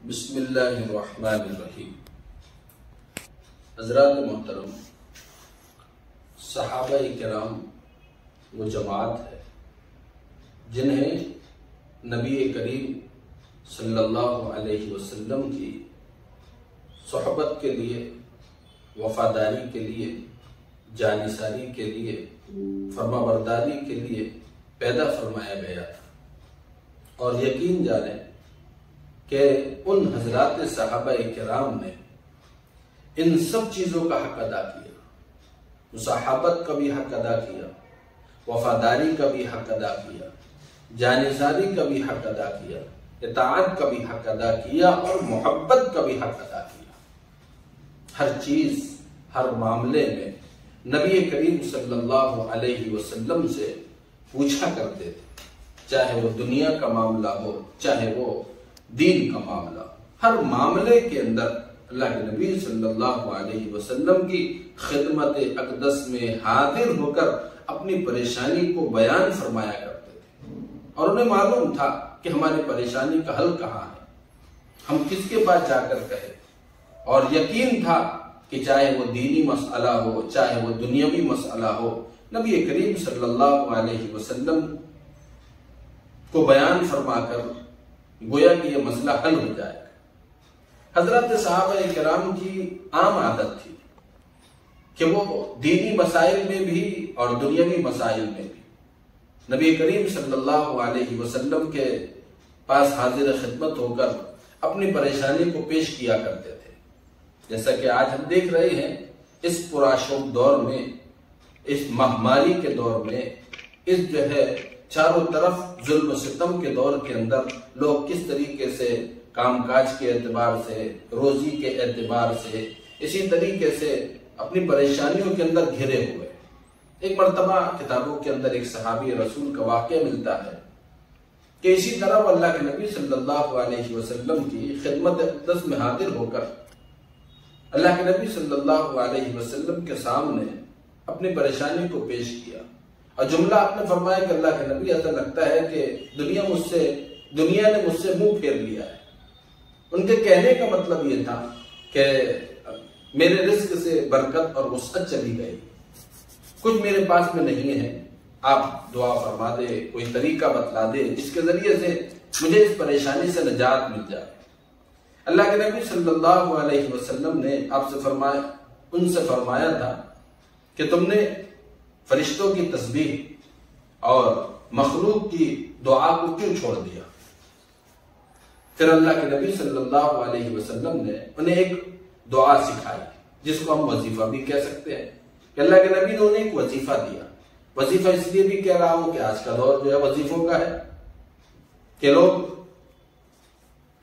بسم اللہ الرحمن الرحیم۔ حضرات محترم، صحابہ کرام وہ جماعت ہے جنہیں نبی کریم صلی اللہ علیہ وسلم کی صحبت کے لیے، وفاداری کے لیے، جانثاری کے لیے، فرما برداری کے لیے پیدا فرمایا گیا تھا۔ اور یقین جانیں کہ ان حضرات صحابہ کرام نے ان سب چیزوں کا حق ادا کیا، مصاحبت کا بھی حق ادا کیا، وفاداری کا بھی حق ادا کیا، جانثاری کا بھی حق ادا کیا، اطاعت کا بھی حق ادا کیا اور محبت کا بھی حق ادا کیا۔ ہر چیز، ہر معاملے میں نبی کریم صلی اللہ علیہ وسلم سے پوچھا کرتے تھے، چاہے وہ دنیا کا معاملہ ہو، چاہے وہ دین کا معاملہ ہو۔ ہر معاملے کے اندر اللہ کے نبی صلی اللہ علیہ وسلم کی خدمت اقدس میں حاضر ہو کر اپنی پریشانی کو بیان فرمایا کرتے تھے، اور انہیں معلوم تھا کہ ہماری پریشانی کا حل کہاں ہے، ہم کس کے پاس جا کر کہیں۔ اور یقین تھا کہ چاہے وہ دینی مسئلہ ہو، چاہے وہ دنیاوی مسئلہ ہو، نبی کریم صلی اللہ علیہ وسلم کو بیان فرما کر گویا کہ یہ مسئلہ حل ہو جائے گا۔ حضرت صحابہ کرام کی عام عادت تھی کہ وہ دینی مسائل میں بھی اور دنیاوی مسائل میں بھی نبی کریم صلی اللہ علیہ وسلم کے پاس حاضر خدمت ہو کر اپنی پریشانی کو پیش کیا کرتے تھے۔ جیسا کہ آج ہم دیکھ رہے ہیں، اس پرآشوب دور میں، اس مہاماری کے دور میں، اس جو ہے چاروں طرف ظلم و ستم کے دور کے اندر لوگ کس طریقے سے کام کاج کے اعتبار سے، روزی کے اعتبار سے، اسی طریقے سے اپنی پریشانیوں کے اندر گھرے ہوئے۔ ایک مرتبہ کتابوں کے اندر ایک صحابی رسول کا واقعہ ملتا ہے کہ اسی طرح وہ اللہ کے نبی صلی اللہ علیہ وسلم کی خدمت اقدس میں حاضر ہو کر اللہ کے نبی صلی اللہ علیہ وسلم کے سامنے اپنی پریشانی کو پیش کیا، اور جملہ آپ نے فرمایا کہ اللہ کے نبی، ایسا لگتا ہے کہ دنیا نے مجھ سے منہ پھیر لیا ہے۔ ان کے کہنے کا مطلب یہ تھا کہ میرے رزق سے برکت اور وسعت چلی گئی، کچھ میرے پاس میں نہیں ہے، آپ دعا فرما دے، کوئی طریقہ بتلا دے جس کے ذریعے سے مجھے اس پریشانی سے نجات مل جائے۔ اللہ کے نبی صلی اللہ علیہ وسلم نے ان سے فرمایا تھا کہ تم نے فرشتوں کی تسبیح اور مخلوق کی دعا کو کیوں چھوڑ دیا؟ پھر اللہ کے نبی صلی اللہ علیہ وسلم نے انہیں ایک دعا سکھائی، جس کو ہم وظیفہ بھی کہہ سکتے ہیں، کہ اللہ کے نبی نے انہیں ایک وظیفہ دیا۔ وظیفہ اس لیے بھی کہہ رہا ہوں کہ آج کا دور جو ہے وظیفوں کا ہے، کہ لوگ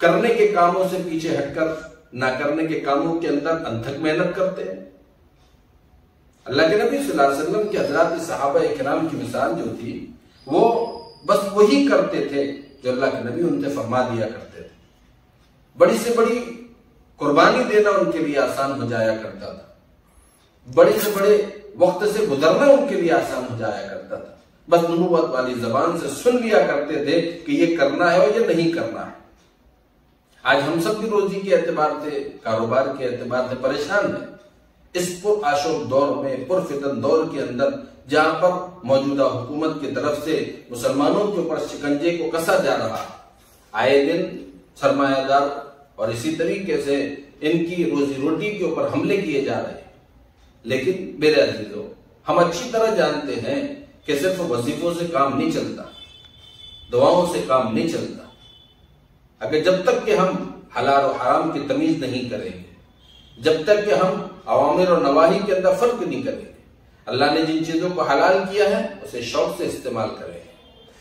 کرنے کے کاموں سے پیچھے ہٹ کر نہ کرنے کے کاموں کے اندر انتھک محنت کرتے ہیں۔ اللہ کے نبی صلی اللہ علیہ وسلم کے حضرات صحابہ کرام کی مثال جو تھی، وہ بس وہی کرتے تھے جو اللہ کے نبی ان سے فرما دیا کرتے تھے۔ بڑی سے بڑی قربانی دینا ان کے لیے آسان ہو جایا کرتا تھا، بڑے سے بڑے وقت سے گزرنا ان کے لیے آسان ہو جایا کرتا تھا۔ بس نبوت والی زبان سے سن لیا کرتے تھے کہ یہ کرنا ہے اور یہ نہیں کرنا ہے۔ آج ہم سب بھی روزی کے اعتبار سے، کاروبار کے اعتبار سے پریشان ہیں، اس پر آشوب دور میں، پر فتن دور کے اندر، جہاں پر موجودہ حکومت کی طرف سے مسلمانوں کے اوپر شکنجے کو کسا جا رہا ہے، آئے دن سرمایہ دار اور اسی طریقے سے ان کی روزی روٹی کے اوپر حملے کیے جا رہے ہیں۔ لیکن میرے عزیزوں، ہم اچھی طرح جانتے ہیں کہ صرف وظیفوں سے کام نہیں چلتا، دعاؤں سے کام نہیں چلتا۔ اگر جب تک کہ ہم حلال و حرام کی تمیز نہیں کریں گے، جب تک کہ ہم اوامر اور نواہی کے اندر فرق نہیں کریں گے، اللہ نے جن چیزوں کو حلال کیا ہے اسے شوق سے استعمال کریں گے،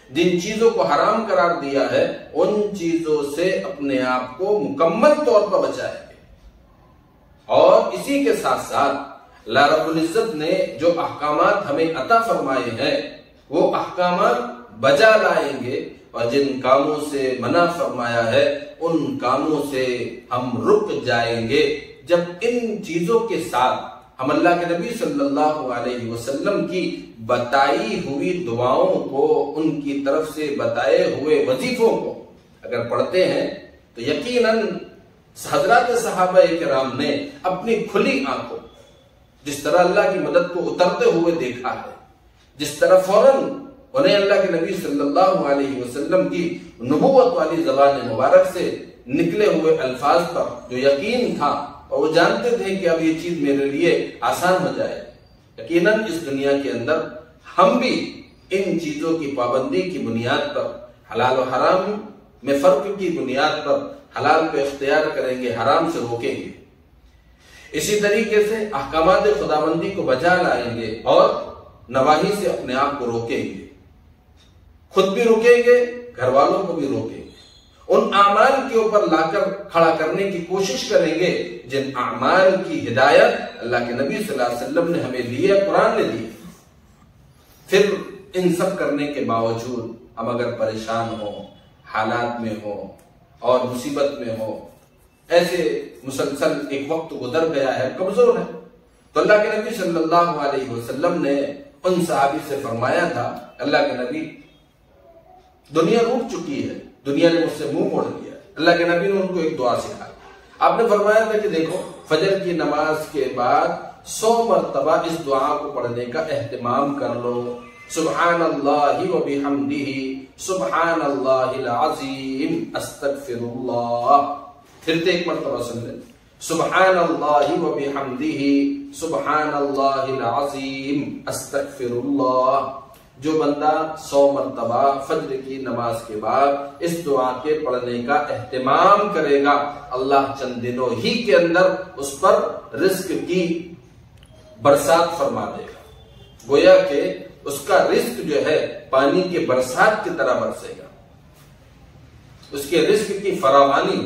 جن چیزوں کو حرام قرار دیا ہے ان چیزوں سے اپنے آپ کو مکمل طور پر بچائیں گے۔ اور اسی کے ساتھ ساتھ اللہ رب العزت نے جو احکامات ہمیں عطا فرمائے ہیں وہ احکامات بجا لائیں گے، اور جن کاموں سے منع فرمایا ہے ان کاموں سے ہم رک جائیں گے۔ جب ان چیزوں کے ساتھ ہم اللہ کے نبی صلی اللہ علیہ وسلم کی بتائی ہوئی دعاؤں کو، ان کی طرف سے بتائے ہوئے وظیفوں کو اگر پڑھتے ہیں تو یقیناً حضرات صحابہ کرام نے اپنی کھلی آنکھوں جس طرح اللہ کی مدد کو اترتے ہوئے دیکھا ہے، جس طرح فوراً انہیں اللہ کے نبی صلی اللہ علیہ وسلم کی نبوت والی زبان مبارک سے نکلے ہوئے الفاظ پر جو یقین تھا اور وہ جانتے تھے کہ اب یہ چیز میرے لیے آسان ہو جائے، یقیناً اس دنیا کے اندر ہم بھی ان چیزوں کی پابندی کی بنیاد پر، حلال و حرام میں فرق کی بنیاد پر حلال کو اختیار کریں گے، حرام سے روکیں گے۔ اسی طریقے سے احکامات خداوندی کو بجا لائیں گے اور نواہی سے اپنے آپ کو روکیں گے، خود بھی روکیں گے، گھر والوں کو بھی روکیں گے، ان اعمال کے اوپر لا کر کھڑا کرنے کی کوشش کریں گے جن اعمال کی ہدایت اللہ کے نبی صلی اللہ علیہ وسلم نے ہمیں دی ہے، قرآن نے دی ہے۔ پھر ان سب کرنے کے باوجود ہم اگر پریشان ہوں، حالات میں ہوں اور مصیبت میں ہوں، ایسے مسلسل ایک وقت گزر گیا ہے، کمزور ہے، تو اللہ کے نبی صلی اللہ علیہ وسلم نے ان صحابی سے فرمایا تھا، اللہ کے نبی دنیا روٹ چکی ہے، دنیا نے مجھ سے منہ موڑ لیا۔ اللہ کے نبی نے ان کو ایک دعا سکھائی، آپ نے فرمایا تھا کہ دیکھو فجر کی نماز کے بعد 100 مرتبہ اس دعا کو پڑھنے کا اہتمام کر لو، سبحان اللہ و بحمدہ سبحان اللہ العظیم استغفر اللہ۔ پھر سے ایک مرتبہ سن لیں، سبحان اللہ و بحمدہ سبحان اللہ العظیم استغفر اللہ۔ جو بندہ 100 مرتبہ فجر کی نماز کے بعد اس دعا کے پڑھنے کا اہتمام کرے گا، اللہ چند دنوں ہی کے اندر اس پر رزق کی برسات فرما دے گا، گویا کہ اس کا رزق جو ہے پانی کے برسات کی طرح برسے گا، اس کے رزق کی فراوانی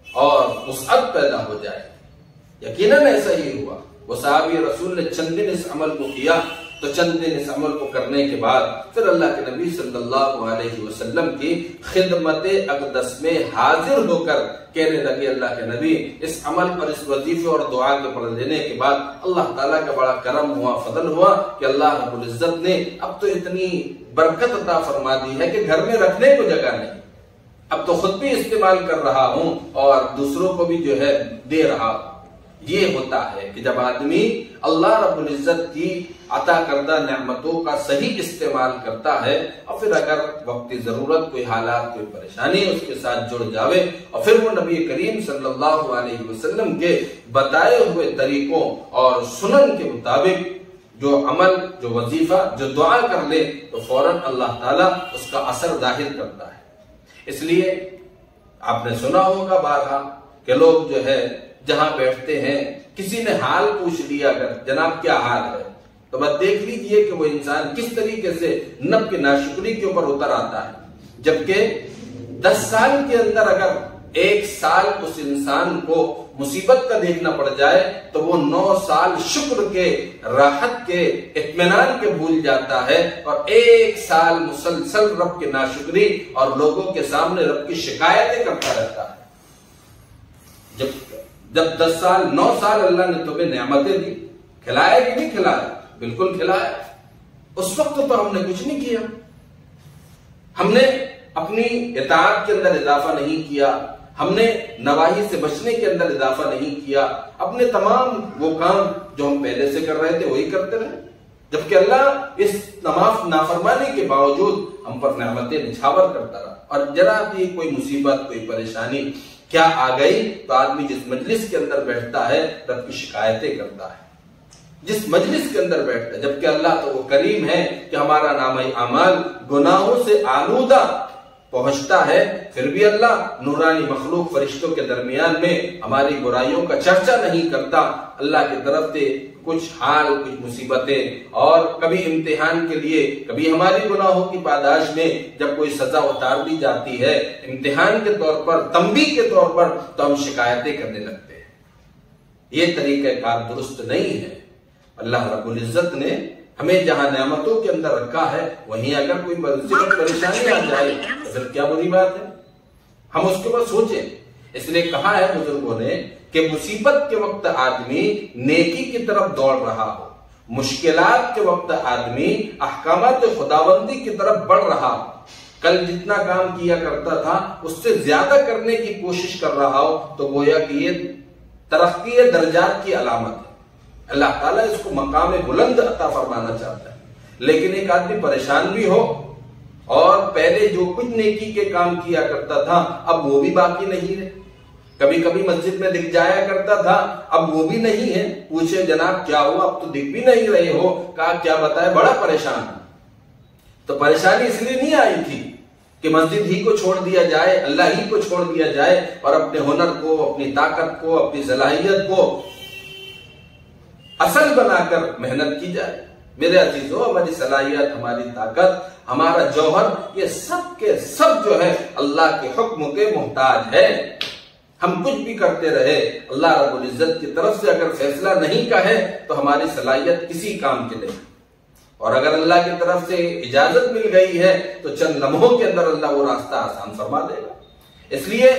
اور وسعت پیدا ہو جائے گی۔ یقیناً ایسا ہی ہوا، وہ صحابی رسول نے چند دن اس عمل کو کیا، تو چند دن اس عمل کو کرنے کے بعد پھر اللہ کے نبی صلی اللہ علیہ وسلم کی خدمت اقدس میں حاضر ہو کر کہنے لگے، اللہ کے نبی اس عمل پر، اس وظیفے اور دعا کے پڑھ لینے کے بعد اللہ تعالیٰ کا بڑا کرم ہوا، فضل ہوا کہ اللہ رب العزت نے اب تو اتنی برکت عطا فرما دی ہے کہ گھر میں رکھنے کو جگہ نہیں، اب تو خود بھی استعمال کر رہا ہوں اور دوسروں کو بھی جو ہے دے رہا ہوں۔ یہ ہوتا ہے کہ جب آدمی اللہ رب العزت کی عطا کردہ نعمتوں کا صحیح استعمال کرتا ہے، اور پھر اگر وقتی ضرورت، کوئی حالات، کوئی پریشانی اس کے ساتھ جڑ جاوے، اور پھر وہ نبی کریم صلی اللہ علیہ وسلم کے بتائے ہوئے طریقوں اور سنن کے مطابق جو عمل، جو وظیفہ، جو دعا کر لے، تو فوراً اللہ تعالیٰ اس کا اثر ظاہر کرتا ہے۔ اس لیے آپ نے سنا ہوگا بارہا کہ لوگ جو ہے جہاں بیٹھتے ہیں، کسی نے حال پوچھ لیا اگر جناب کیا حال ہے، تو بس دیکھ لیجئے کہ وہ انسان کس طریقے سے نب کی ناشکری کے اوپر اتر آتا ہے، جبکہ 10 سال کے اندر اگر 1 سال اس انسان کو مصیبت کا دیکھنا پڑ جائے تو وہ 9 سال شکر کے، راحت کے، اطمینان کے بھول جاتا ہے، اور 1 سال مسلسل رب کی ناشکری اور لوگوں کے سامنے رب کی شکایتیں کرتا رہتا ہے۔ جب 10 سال 9 سال اللہ نے تمہیں نعمتیں دی، کھلایا کہ نہیں کھلایا؟ بالکل کھلایا۔ اس وقت تو ہم نے کچھ نہیں کیا، ہم نے اپنی اطاعت کے اندر اضافہ نہیں کیا، ہم نے نواہی سے بچنے کے اندر اضافہ نہیں کیا، اپنے تمام وہ کام جو ہم پہلے سے کر رہے تھے وہی کرتے رہے، جبکہ اللہ اس نافرمانی کے باوجود ہم پر نعمتیں نچھاور کرتا رہا۔ اور ذرا بھی کوئی مصیبت، کوئی پریشانی کیا آ گئی تو آدمی جس مجلس کے اندر بیٹھتا ہے رب کی شکایتیں کرتا ہے، جس مجلس کے اندر بیٹھتا ہے، جبکہ اللہ تو وہ کریم ہے کہ ہمارا نامہ اعمال گناہوں سے آلودہ پہنچتا ہے، پھر بھی اللہ نورانی مخلوق فرشتوں کے درمیان میں ہماری برائیوں کا چرچا نہیں کرتا۔ اللہ کی طرف سے کچھ حال، کچھ مصیبتیں، اور کبھی امتحان کے لیے، کبھی ہماری گناہوں کی پاداش میں جب کوئی سزا اتار دی جاتی ہے امتحان کے طور پر، تنبیہ کے طور پر، تو ہم شکایتیں کرنے لگتے ہیں۔ یہ طریقہ کار درست نہیں ہے۔ اللہ رب العزت نے ہمیں جہاں نعمتوں کے اندر رکھا ہے، وہیں اگر کوئی مصیبت پریشانی آ جائے تو پھر کیا بری بات ہے؟ ہم اس کے بعد سوچیں۔ اس لیے کہا ہے بزرگوں نے کہ مصیبت کے وقت آدمی نیکی کی طرف دوڑ رہا ہو، مشکلات کے وقت آدمی احکامات خداوندی کی طرف بڑھ رہا ہو، کل جتنا کام کیا کرتا تھا اس سے زیادہ کرنے کی کوشش کر رہا ہو تو گویا کہ یہ ترقی درجات کی علامت ہے. اللہ تعالیٰ اس کو مقام بلند عطا فرمانا چاہتا ہے. لیکن ایک آدمی پریشان بھی ہو اور پہلے جو کچھ نیکی کے کام کیا کرتا تھا اب وہ بھی باقی نہیں ہے. کبھی کبھی مسجد میں دکھ جایا کرتا تھا اب وہ بھی نہیں ہے. پوچھے جناب کیا ہوا, اب تو دکھ بھی نہیں رہے ہو. کہا کیا بتائے, بڑا پریشان. تو پریشانی اس لیے نہیں آئی تھی کہ مسجد ہی کو چھوڑ دیا جائے, اللہ ہی کو چھوڑ دیا جائے اور اپنے ہنر کو, اپنی طاقت کو, اپنی صلاحیت کو اصل بنا کر محنت کی جائے. میرے عزیزو, ہماری صلاحیت, ہماری طاقت, ہمارا جوہر, یہ سب کے سب جو ہے اللہ کے حکم کے محتاج ہے. ہم کچھ بھی کرتے رہے, اللہ رب العزت کی طرف سے اگر فیصلہ نہیں کا ہے تو ہماری صلاحیت کسی کام کے نہیں. اور اگر اللہ کی طرف سے اجازت مل گئی ہے تو چند لمحوں کے اندر اللہ وہ راستہ آسان فرما دے گا. اس لیے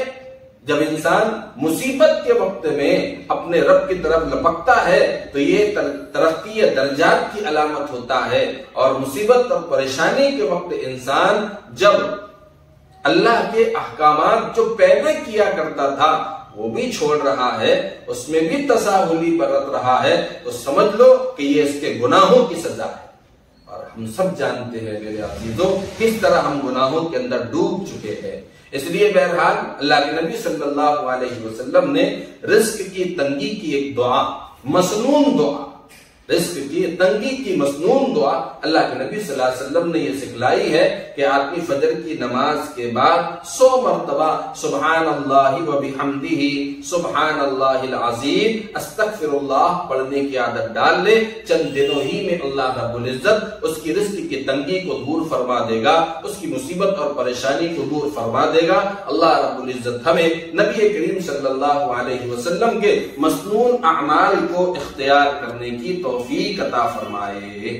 جب انسان مصیبت کے وقت میں اپنے رب کی طرف لپکتا ہے تو یہ ترقی درجات کی علامت ہوتا ہے. اور مصیبت اور پریشانی کے وقت انسان جب اللہ کے احکامات جو پہلے کیا کرتا تھا وہ بھی چھوڑ رہا ہے, اس میں بھی تساہلی برت رہا ہے, تو سمجھ لو کہ یہ اس کے گناہوں کی سزا ہے. اور ہم سب جانتے ہیں میرے عزیزوں کس طرح ہم گناہوں کے اندر ڈوب چکے ہیں. اس لیے بہرحال اللہ کے نبی صلی اللہ علیہ وسلم نے رزق کی تنگی کی ایک دعا, مسنون دعا, رزق کی تنگی کی مسنون دعا اللہ کے نبی صلی اللہ علیہ وسلم نے یہ سکھلائی ہے کہ آدمی فجر کی نماز کے بعد 100 مرتبہ سبحان اللہ و بحمدہ سبحان اللہ العظیم استغفر اللہ پڑھنے کی عادت ڈال لے. چند دنوں ہی میں اللہ رب العزت اس کی رزق کی تنگی کو دور فرما دے گا, اس کی مصیبت اور پریشانی کو دور فرما دے گا. اللہ رب العزت ہمیں نبی کریم صلی اللہ علیہ وسلم کے مسنون اعمال کو اختیار کرنے کی توفیق عطا فرمائے.